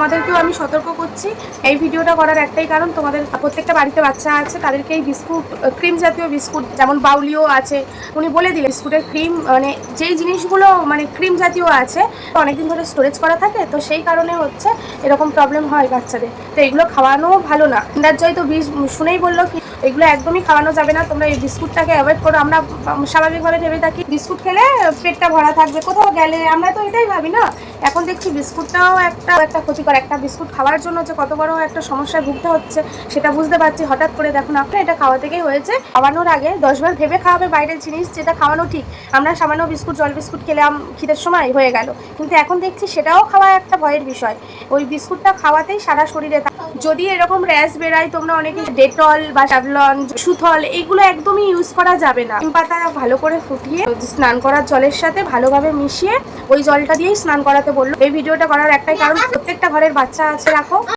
তোমাদেরকেও আমি সতর্ক করছি। এই ভিডিওটা করার একটাই কারণ, তোমাদের প্রত্যেকটা বাড়িতে বাচ্চা আছে, তাদেরকে এই বিস্কুট, ক্রিম জাতীয় বিস্কুট যেমন বাউলিও আছে, উনি বলে দিলেন বিস্কুটের ক্রিম মানে যেই জিনিসগুলো মানে ক্রিম জাতীয় আছে অনেকদিন ধরে স্টোরেজ করা থাকে, তো সেই কারণে হচ্ছে এরকম প্রবলেম হয় বাচ্চাদের। তো এগুলো খাওয়ানো ভালো না। জয় তো শুনেই বললো কি এগুলো একদমই খাওয়ানো যাবে না, তোমরা এই বিস্কুটটাকে অ্যাভয়েড করো। আমরা স্বাভাবিকভাবে ভেবে থাকি বিস্কুট খেলে পেটটা ভরা থাকবে, কোথাও গেলে আমরা তো এটাই ভাবি না। এখন দেখছি বিস্কুটটাও একটা ক্ষতিকর। একটা বিস্কুট খাওয়ার জন্য যে কত বড় একটা সমস্যায় ভুগতে হচ্ছে সেটা বুঝতে পারছি হঠাৎ করে। দেখুন আপনার এটা খাওয়া থেকেই হয়েছে। খাওয়ানোর আগে 10বার ভেবে খাওয়াবে বাইরের জিনিস, যেটা খাওয়ানো ঠিক। আমরা সামান্য বিস্কুট, জল বিস্কুট খেলাম খিদের সময় হয়ে গেল, কিন্তু এখন দেখছি সেটাও খাওয়া একটা ভয়ের বিষয়। ওই বিস্কুটটা খাওয়াতেই সারা শরীরে যদি এরকম র্যাশ বেরায়, তোমরা অনেকে ডেটল বা স্যাভলন, সুথল এইগুলো একদমই ইউজ করা যাবে না। নিম পাতা ভালো করে ফুটিয়ে স্নান করার জলের সাথে ভালোভাবে মিশিয়ে ওই জলটা দিয়েই স্নান করাতে বললো। এই ভিডিওটা করার একটাই কারণ, প্রত্যেকটা ঘরের বাচ্চা আছে, রাখো।